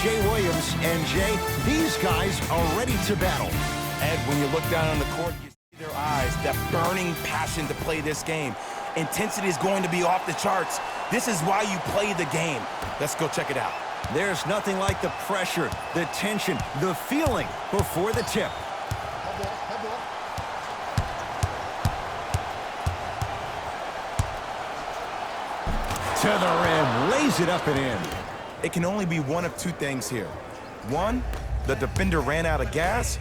Jay Williams. And Jay, these guys are ready to battle. Ed, when you look down on the court, you see their eyes, that burning passion to play this game. Intensity is going to be off the charts. This is why you play the game. Let's go check it out. There's nothing like the pressure, the tension, the feeling before the tip. To the rim, lays it up and in. It can only be one of two things here. One, the defender ran out of gas.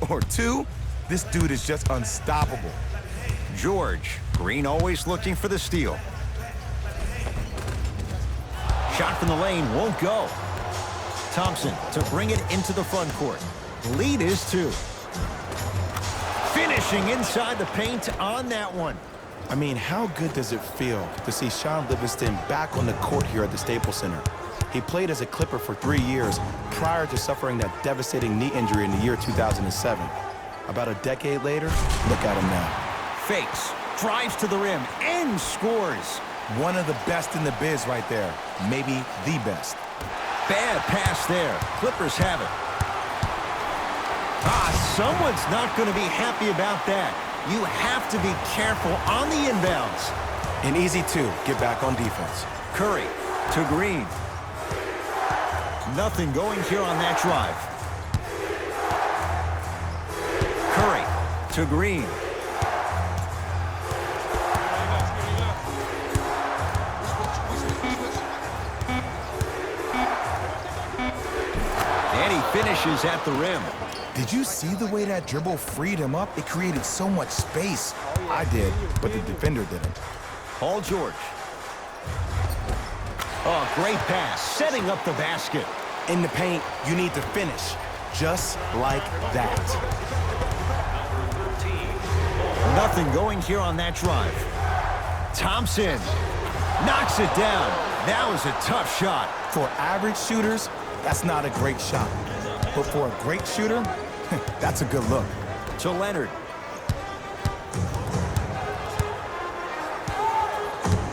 Or two, this dude is just unstoppable. George, Green always looking for the steal. Shot from the lane won't go. Thompson to bring it into the front court. Lead is 2. Finishing inside the paint on that one. I mean, how good does it feel to see Sean Livingston back on the court here at the Staples Center? He played as a Clipper for 3 years prior to suffering that devastating knee injury in the year 2007. About a decade later, look at him now. Fakes, drives to the rim, and scores. One of the best in the biz right there. Maybe the best. Bad pass there. Clippers have it. Someone's not going to be happy about that. You have to be careful on the inbounds. And easy, too. Get back on defense. Curry to Green. Nothing going here on that drive. Curry to Green. And he finishes at the rim. Did you see the way that dribble freed him up? It created so much space. I did, but the defender didn't. Paul George. Oh, great pass, setting up the basket. In the paint, you need to finish, just like that. Nothing going here on that drive. Thompson knocks it down. That was a tough shot. For average shooters, that's not a great shot. But for a great shooter, that's a good look. To Leonard.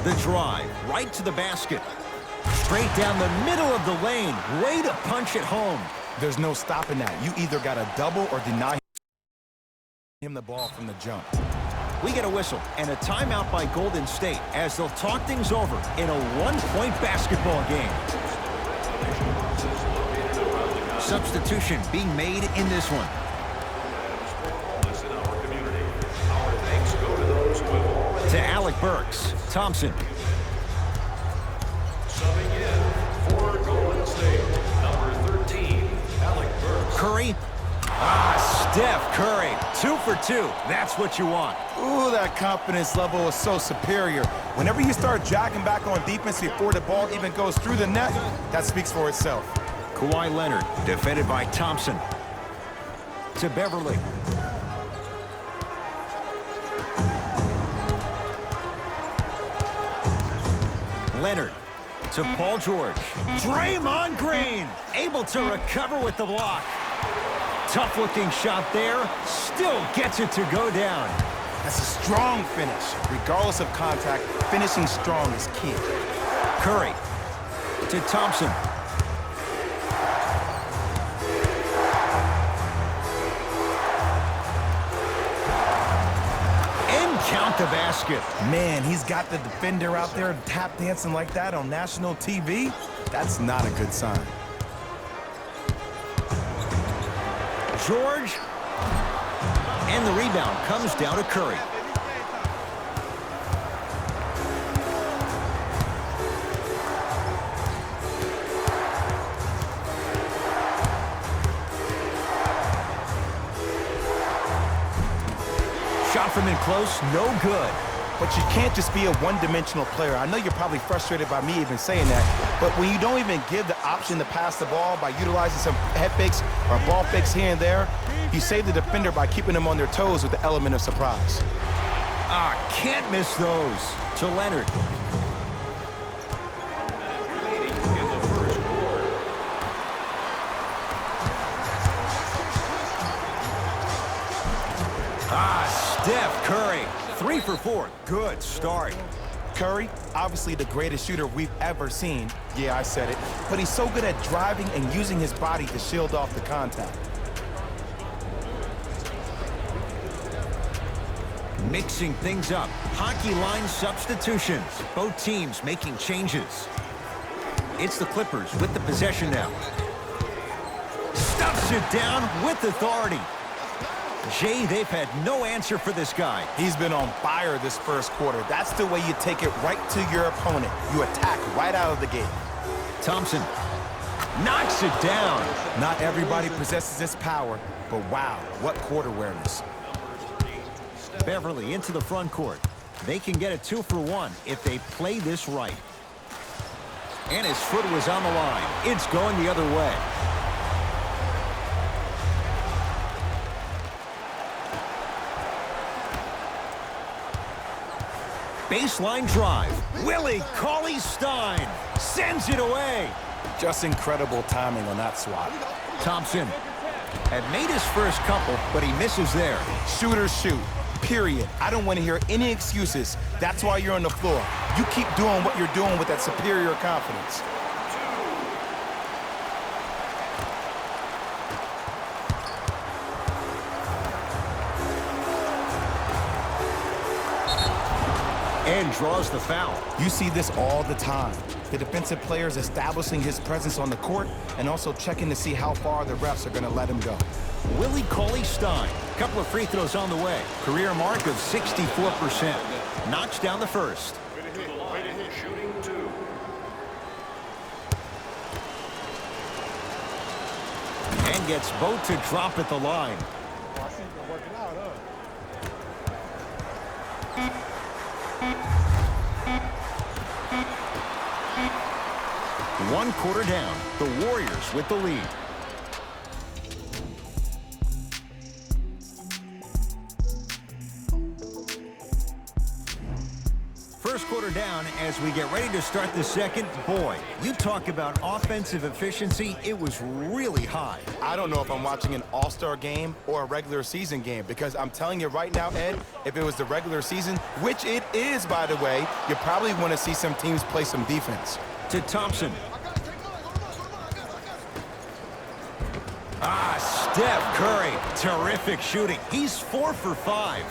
The drive, right to the basket. Straight down the middle of the lane. Way to punch it home. There's no stopping that. You either got to double or deny him the ball from the jump. We get a whistle and a timeout by Golden State as they'll talk things over in a one-point basketball game. Substitution being made in this one. To Alec Burks. Thompson. Subbing in for Golden State, number 13, Alec Burks. Curry. Steph Curry. 2 for 2. That's what you want. Ooh, that confidence level is so superior. Whenever you start jacking back on defense before the ball even goes through the net, that speaks for itself. Kawhi Leonard, defended by Thompson. To Beverly. Leonard to Paul George. Draymond Green, able to recover with the block. Tough-looking shot there, still gets it to go down. That's a strong finish. Regardless of contact, finishing strong is key. Curry to Thompson. Count the basket. Man, he's got the defender out there tap dancing like that on national TV. That's not a good sign. George. And the rebound comes down to Curry. Shot from in close, no good. But you can't just be a one-dimensional player. I know you're probably frustrated by me even saying that, but when you don't even give the option to pass the ball by utilizing some head fakes or ball fakes here and there, you save the defender by keeping them on their toes with the element of surprise. Can't miss those. To Leonard. Steph Curry, 3 for 4. Good start. Curry, obviously the greatest shooter we've ever seen. Yeah, I said it. But he's so good at driving and using his body to shield off the contact. Mixing things up. Hockey line substitutions. Both teams making changes. It's the Clippers with the possession now. Stuffs it down with authority. Jay, they've had no answer for this guy. He's been on fire this first quarter. That's the way you take it right to your opponent. You attack right out of the gate. Thompson knocks it down. Not everybody possesses this power, but wow, what court awareness. Beverly into the front court. They can get a 2-for-1 if they play this right. And his foot was on the line. It's going the other way. Baseline drive. Willie Cauley-Stein sends it away. Just incredible timing on that swat. Thompson had made his first couple, but he misses there. Shooters shoot, period. I don't want to hear any excuses. That's why you're on the floor. You keep doing what you're doing with that superior confidence. And draws the foul. You see this all the time. The defensive players establishing his presence on the court and also checking to see how far the refs are going to let him go. Willie Cauley-Stein, couple of free throws on the way. Career mark of 64%. Knocks down the first. Shooting 2. And gets both to drop at the line. One quarter down, the Warriors with the lead. First quarter down as we get ready to start the second. Boy, you talk about offensive efficiency, it was really high. I don't know if I'm watching an all-star game or a regular season game because I'm telling you right now, Ed, if it was the regular season, which it is, by the way, you probably want to see some teams play some defense. To Thompson. Steph Curry, terrific shooting. He's 4 for 5.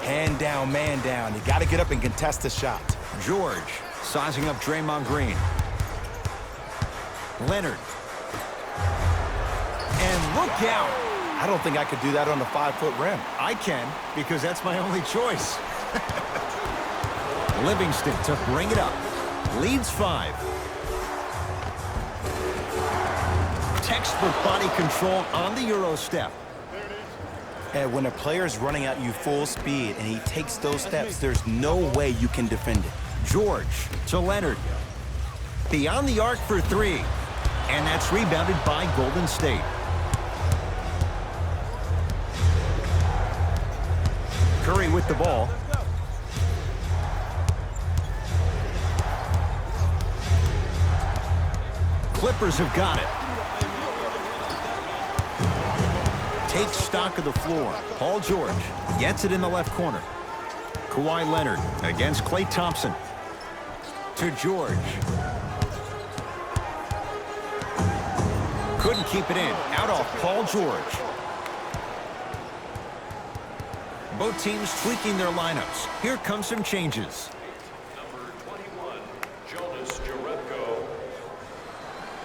Hand down, man down. You got to get up and contest the shot. George sizing up Draymond Green. Leonard. And look out. I don't think I could do that on the 5-foot rim. I can, because that's my only choice. Livingston to bring it up. Leads 5. Textbook body control on the Euro step. And when a player's running at you full speed and he takes those steps, there's no way you can defend it. George to Leonard. Beyond the arc for 3. And that's rebounded by Golden State. Curry with the ball. Clippers have got it. Takes stock of the floor. Paul George gets it in the left corner. Kawhi Leonard against Klay Thompson. To George. Couldn't keep it in. Out off Paul George. Both teams tweaking their lineups. Here come some changes. Number 21, Jonas Jerebko.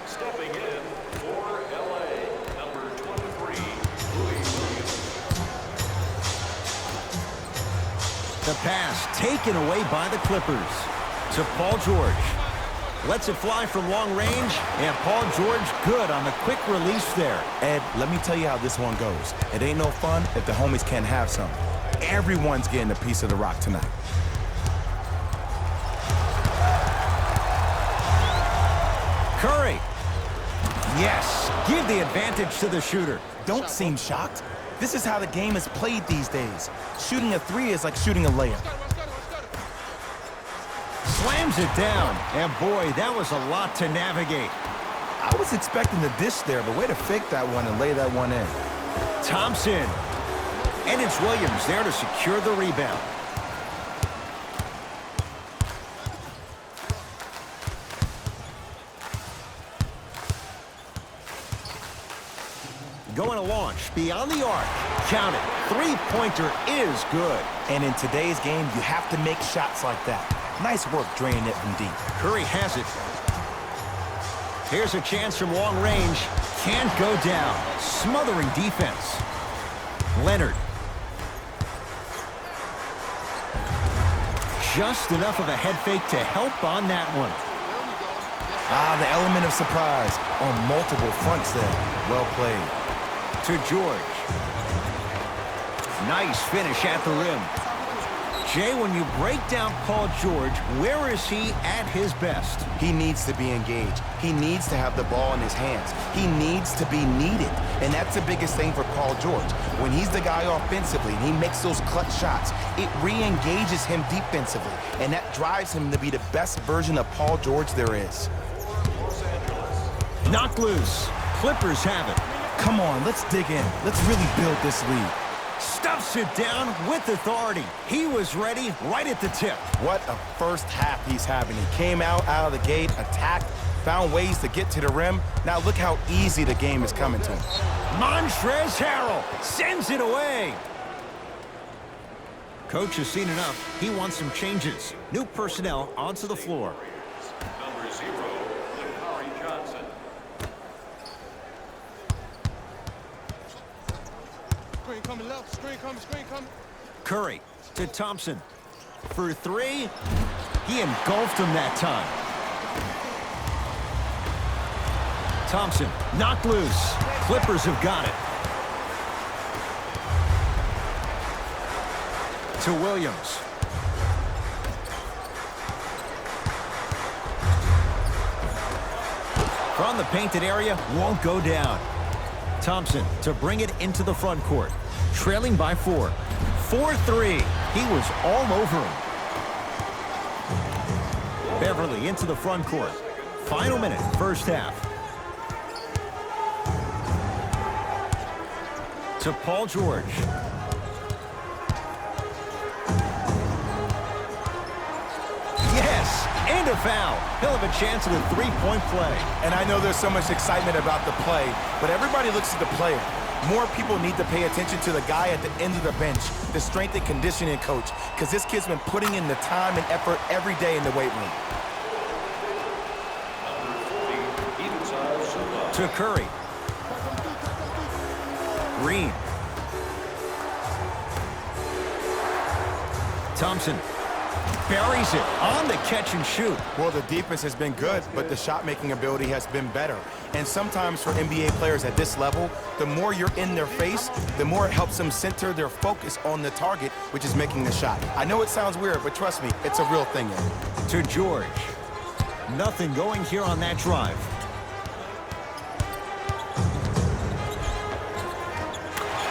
Stepping in for LA, number 23, Louis Williams. The pass taken away by the Clippers. To Paul George. Lets it fly from long range, and Paul George good on the quick release there. Ed, let me tell you how this one goes. It ain't no fun if the homies can't have some. Everyone's getting a piece of the rock tonight. Curry. Yes, give the advantage to the shooter. Don't seem shocked. This is how the game is played these days. Shooting a 3 is like shooting a layup. Slams it down. And boy, that was a lot to navigate. I was expecting the dish there, but way to fake that one and lay that one in. Thompson. And it's Williams there to secure the rebound. going to launch beyond the arc. Count it. Three-pointer is good. And in today's game, you have to make shots like that. Nice work draining it from deep. Curry has it. Here's a chance from long range. Can't go down. Smothering defense. Leonard. Just enough of a head fake to help on that one. The element of surprise on multiple fronts there. Well played. To George. Nice finish at the rim. Jay, when you break down Paul George, where is he at his best? He needs to be engaged. He needs to have the ball in his hands. He needs to be needed. And that's the biggest thing for Paul George. When he's the guy offensively and he makes those clutch shots, it re-engages him defensively. And that drives him to be the best version of Paul George there is. Knocked loose. Clippers have it. Come on, let's dig in. Let's really build this lead. Stuffs it down with authority. He was ready right at the tip. What a first half he's having. He came out of the gate, attacked, found ways to get to the rim. Now look how easy the game is coming to him. Montrezl Harrell sends it away. Coach has seen enough. He wants some changes. New personnel onto the floor. Number 0, Lakari Johnson. Screen coming left, screen coming. Curry to Thompson. For three, he engulfed him that time. Thompson knocked loose. Clippers have got it. To Williams. From the painted area, won't go down. Thompson to bring it into the front court. Trailing by 4. 4-3. He was all over him. Beverly into the front court. Final minute, first half. To Paul George. Yes, and a foul. He'll have a chance at a three-point play. And I know there's so much excitement about the play, but everybody looks at the player. More people need to pay attention to the guy at the end of the bench, the strength and conditioning coach, because this kid's been putting in the time and effort every day in the weight room. To Curry. Green. Thompson buries it on the catch and shoot. Well, the defense has been good, but the shot-making ability has been better. And sometimes for NBA players at this level, the more you're in their face, the more it helps them center their focus on the target, which is making the shot. I know it sounds weird, but trust me, it's a real thing. To George. Nothing going here on that drive.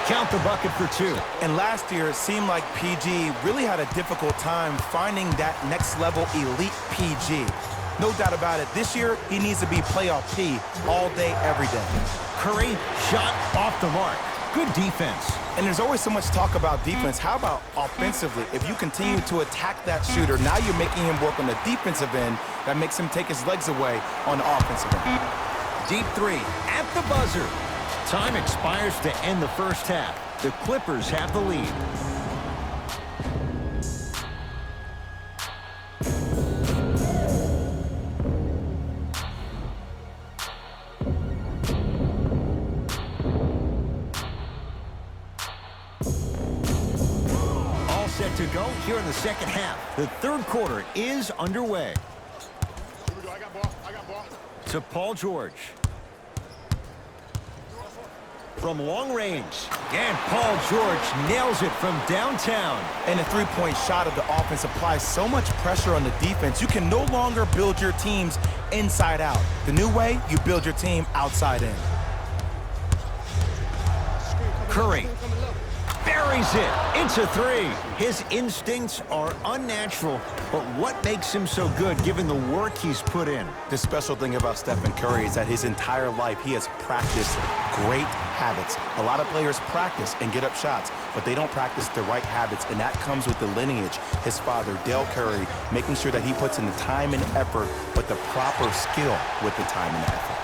Count the bucket for 2. And last year, it seemed like PG really had a difficult time finding that next-level elite PG. No doubt about it, this year, he needs to be playoff P all day, every day. Curry, shot off the mark. Good defense. And there's always so much talk about defense. How about offensively? If you continue to attack that shooter, now you're making him work on the defensive end. That makes him take his legs away on the offensive end. Deep 3 at the buzzer. Time expires to end the first half. The Clippers have the lead. All set to go here in the second half. The third quarter is underway. Here we go, I got ball. To Paul George. From long range. And Paul George nails it from downtown. And a three-point shot of the offense applies so much pressure on the defense, you can no longer build your teams inside out. The new way, you build your team outside in. Curry buries it. It's a 3. His instincts are unnatural, but what makes him so good given the work he's put in? The special thing about Stephen Curry is that his entire life he has practiced great habits. A lot of players practice and get up shots, but they don't practice the right habits, and that comes with the lineage. His father, Dale Curry, making sure that he puts in the time and effort, but the proper skill with the time and effort.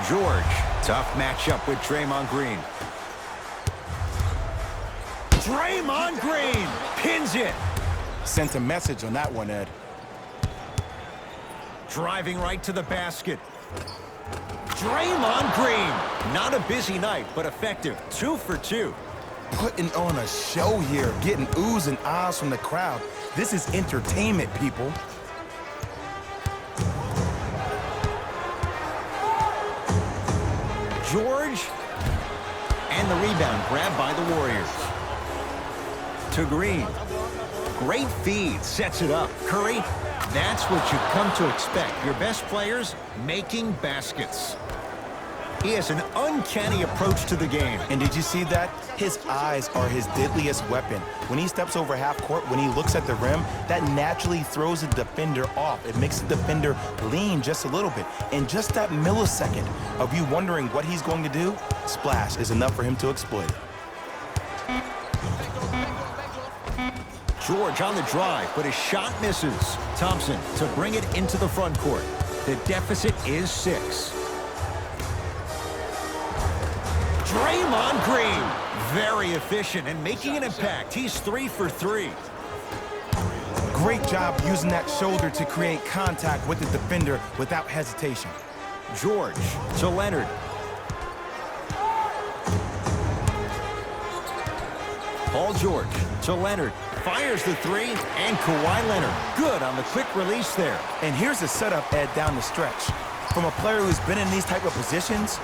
George Tough matchup with Draymond Green. Draymond Green pins it. Sent a message on that one, Ed. Driving right to the basket. Draymond Green. Not a busy night, but effective. 2 for 2. Putting on a show here, getting oohs and ahs from the crowd. This is entertainment, people. George. And the rebound grabbed by the Warriors. To Green. Great feed, sets it up. Curry, that's what you come to expect. Your best players making baskets. He has an uncanny approach to the game. And did you see that? His eyes are his deadliest weapon. When he steps over half court, when he looks at the rim, that naturally throws the defender off. It makes the defender lean just a little bit. And just that millisecond of you wondering what he's going to do, splash is enough for him to exploit it. George on the drive, but his shot misses. Thompson to bring it into the front court. The deficit is 6. Draymond Green, very efficient and making an impact. He's 3 for 3. Great job using that shoulder to create contact with the defender without hesitation. George to Leonard. Paul George to Leonard. Fires the 3, and Kawhi Leonard. Good on the quick release there. And here's the setup, Ed, down the stretch. From a player who's been in these type of positions,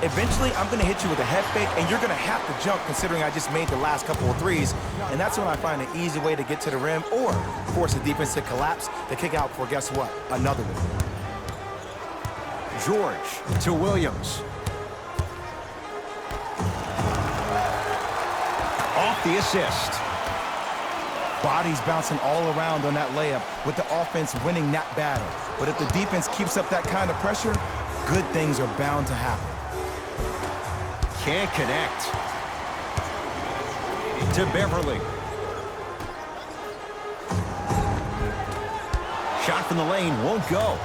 eventually I'm going to hit you with a head fake, and you're going to have to jump considering I just made the last couple of threes. And that's when I find an easy way to get to the rim or force the defense to collapse to kick out for, guess what, another one. George to Williams. Off the assist. Bodies bouncing all around on that layup with the offense winning that battle. But if the defense keeps up that kind of pressure, good things are bound to happen. Can't connect. To Beverly. Shot from the lane won't go.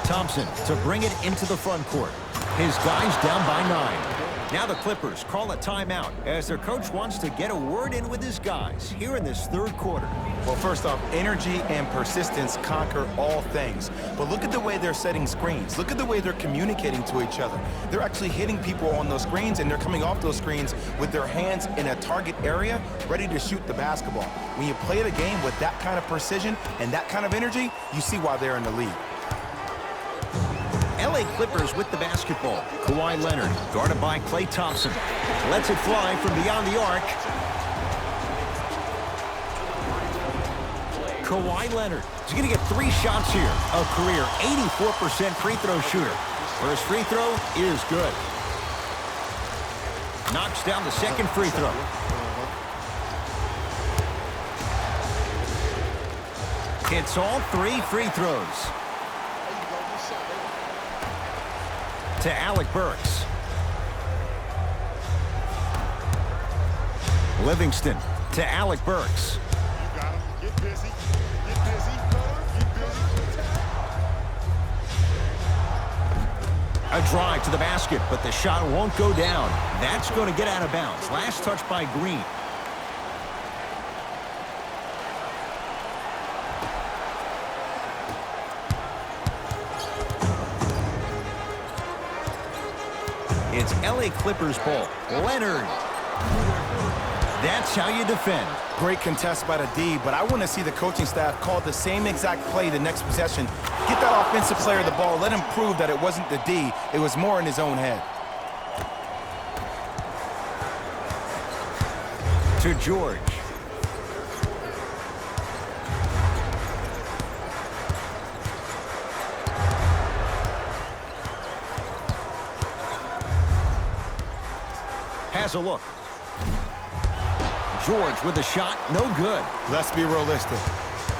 Thompson to bring it into the front court. His guys down by 9. Now the Clippers call a timeout as their coach wants to get a word in with his guys here in this third quarter. Well, first off, energy and persistence conquer all things. But look at the way they're setting screens. Look at the way they're communicating to each other. They're actually hitting people on those screens, and they're coming off those screens with their hands in a target area, ready to shoot the basketball. When you play the game with that kind of precision and that kind of energy, you see why they're in the lead. LA Clippers with the basketball. Kawhi Leonard, guarded by Klay Thompson. Lets it fly from beyond the arc. Kawhi Leonard is going to get 3 shots here. A career 84% free throw shooter. First free throw is good. Knocks down the second free throw. Hits all 3 free throws. To Alec Burks. Livingston to Alec Burks. You got him. Get busy. Get busy. Get busy. A drive to the basket, but the shot won't go down. That's going to get out of bounds. Last touch by Green. It's LA Clippers ball. Leonard. That's how you defend. Great contest by the D, but I want to see the coaching staff call the same exact play the next possession. Get that offensive player the ball. Let him prove that it wasn't the D. It was more in his own head. To George. Has a look. George with a shot, no good. Let's be realistic.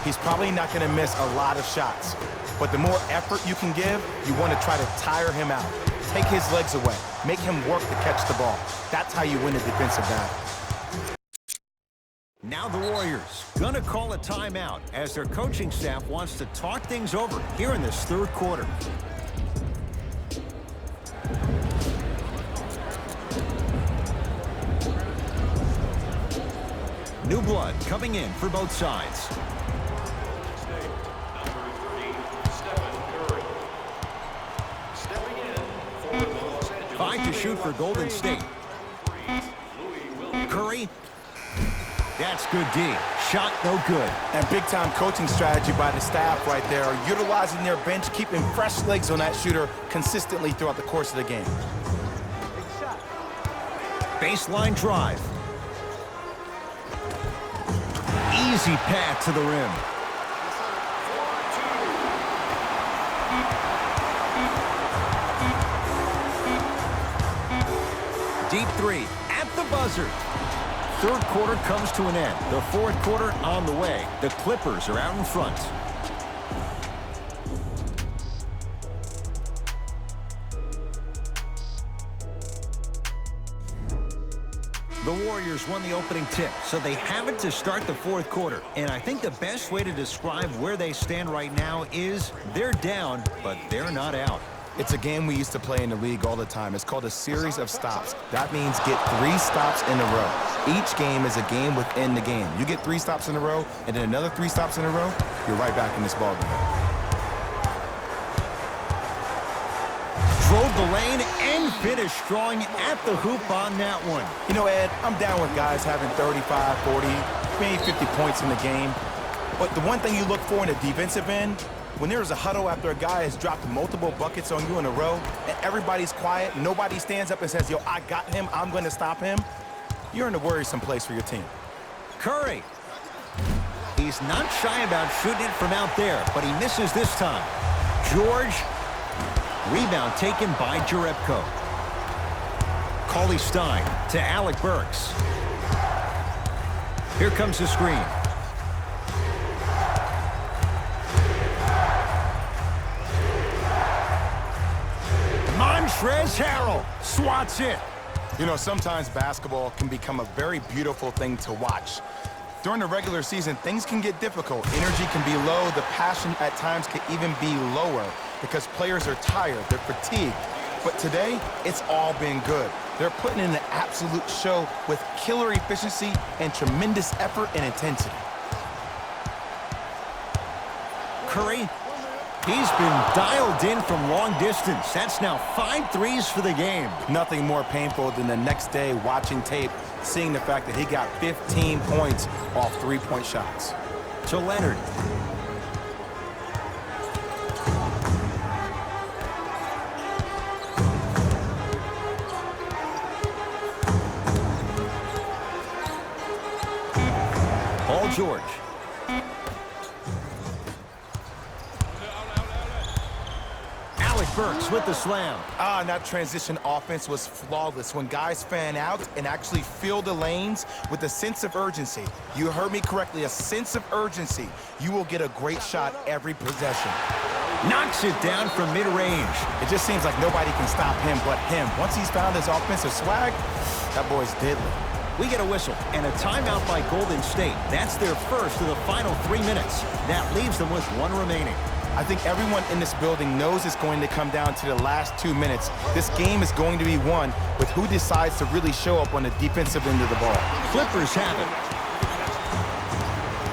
He's probably not going to miss a lot of shots. But the more effort you can give, you want to try to tire him out. Take his legs away. Make him work to catch the ball. That's how you win a defensive battle. Now the Warriors gonna call a timeout as their coaching staff wants to talk things over here in this third quarter. New blood coming in for both sides. Five to shoot for Golden State. Curry. That's good D. Shot no good. And big-time coaching strategy by the staff right there, utilizing their bench, keeping fresh legs on that shooter consistently throughout the course of the game. Baseline drive. Easy path to the rim. Deep three at the buzzer. Third quarter comes to an end. The fourth quarter on the way. The Clippers are out in front. The Warriors won the opening tip, so they have it to start the fourth quarter. And I think the best way to describe where they stand right now is they're down, but they're not out. It's a game we used to play in the league all the time. It's called a series of stops. That means get 3 stops in a row. Each game is a game within the game. You get 3 stops in a row, and then another 3 stops in a row, you're right back in this ballgame. Drove the lane and finished strong at the hoop on that one. You know, Ed, I'm down with guys having 35, 40, maybe 50 points in the game. But the one thing you look for in a defensive end, when there's a huddle after a guy has dropped multiple buckets on you in a row, and everybody's quiet, nobody stands up and says, yo, I got him, I'm going to stop him, you're in a worrisome place for your team. Curry. He's not shy about shooting it from out there, but he misses this time. George. Rebound taken by Jerebko. Cauley Stein to Alec Burks. Here comes the screen. Montrezl Harrell swats it. You know, sometimes basketball can become a very beautiful thing to watch. During the regular season, things can get difficult. Energy can be low. The passion at times can even be lower because players are tired, they're fatigued. But today, it's all been good. They're putting in an absolute show with killer efficiency and tremendous effort and intensity. Curry, he's been dialed in from long distance. That's now 5 threes for the game. Nothing more painful than the next day watching tape, seeing the fact that he got 15 points off 3-point shots. To Leonard. Paul George. Alec Burks with the slam. And that transition offense was flawless when guys fan out and actually fill the lanes with a sense of urgency. You heard me correctly, a sense of urgency. You will get a great shot every possession. Knocks it down from mid-range. It just seems like nobody can stop him but him. Once he's found his offensive swag, that boy's deadly. We get a whistle and a timeout by Golden State. That's their first of the final 3 minutes. That leaves them with 1 remaining. I think everyone in this building knows it's going to come down to the last 2 minutes. This game is going to be won with who decides to really show up on the defensive end of the ball. Clippers have it.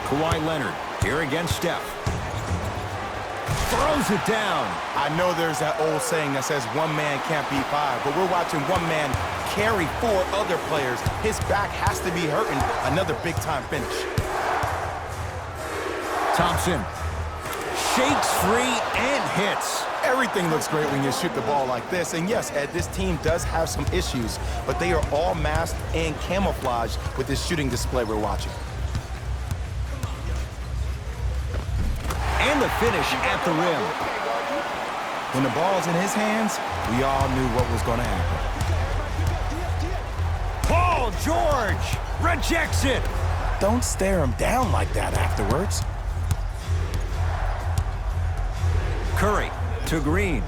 Kawhi Leonard here against Steph. Throws it down. I know there's that old saying that says 1 man can't beat 5, but we're watching 1 man carry 4 other players. His back has to be hurting. Another big-time finish. Thompson shakes free and hits. Everything looks great when you shoot the ball like this. And yes, Ed, this team does have some issues, but they are all masked and camouflaged with this shooting display we're watching. And the finish at the rim. When the ball's in his hands, we all knew what was going to happen. Paul George rejects it. Don't stare him down like that afterwards. Curry to Green.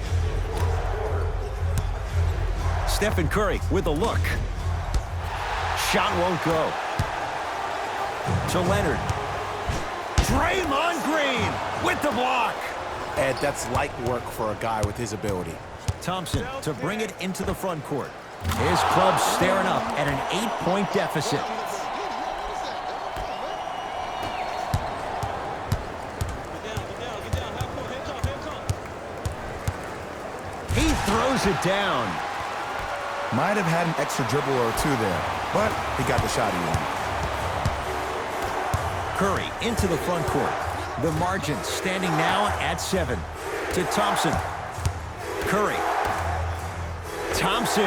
Stephen Curry with a look. Shot won't go. To Leonard. Draymond Green with the block. Ed, that's light work for a guy with his ability. Thompson to bring it into the front court. His club staring up at an 8-point deficit. throws it down. Might have had an extra dribble or two there, but he got the shot he wanted. Curry into the front court. The margin standing now at 7. To Thompson. Curry. Thompson.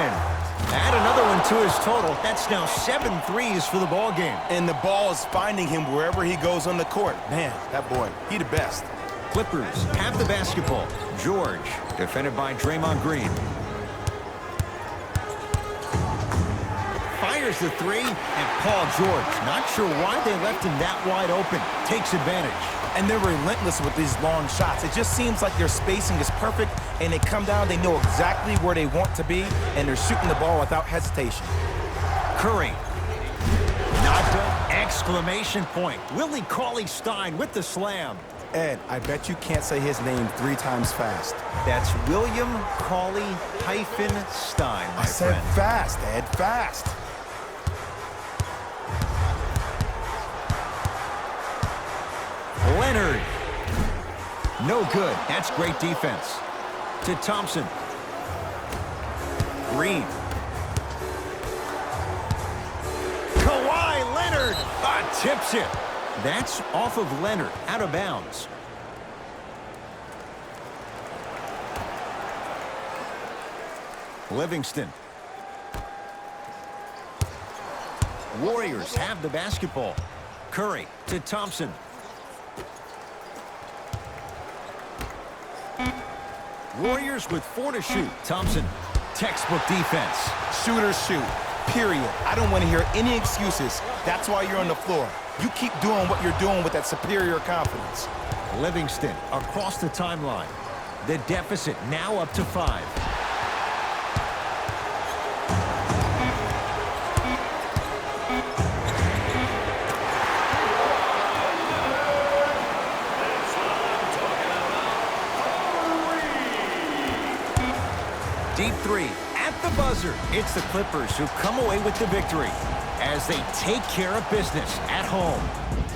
Add another one to his total. That's now 7 threes for the ball game. And the ball is finding him wherever he goes on the court. Man, that boy, he the best. Clippers have the basketball. George, defended by Draymond Green. Fires the three, and Paul George, not sure why they left him that wide open, takes advantage. And they're relentless with these long shots. It just seems like their spacing is perfect, and they come down, they know exactly where they want to be, and they're shooting the ball without hesitation. Curry. Not done. Exclamation point. Willie Cauley-Stein with the slam. Ed, I bet you can't say his name 3 times fast. That's William Cauley-Stein, my I said friend. fast, Ed, fast. Leonard. No good. That's great defense. To Thompson. Green. Kawhi Leonard tips it. That's off of Leonard, out of bounds. Livingston. Warriors have the basketball. Curry to Thompson. Warriors with 4 to shoot. Thompson, textbook defense. Shooters shoot, period. I don't want to hear any excuses. That's why you're on the floor. You keep doing what you're doing with that superior confidence. Livingston across the timeline. The deficit now up to 5. Deep 3 at the buzzer. It's the Clippers who come away with the victory as they take care of business at home.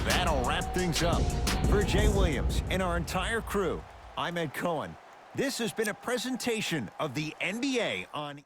That'll wrap things up. For Jay Williams and our entire crew, I'm Ed Cohen. This has been a presentation of the NBA on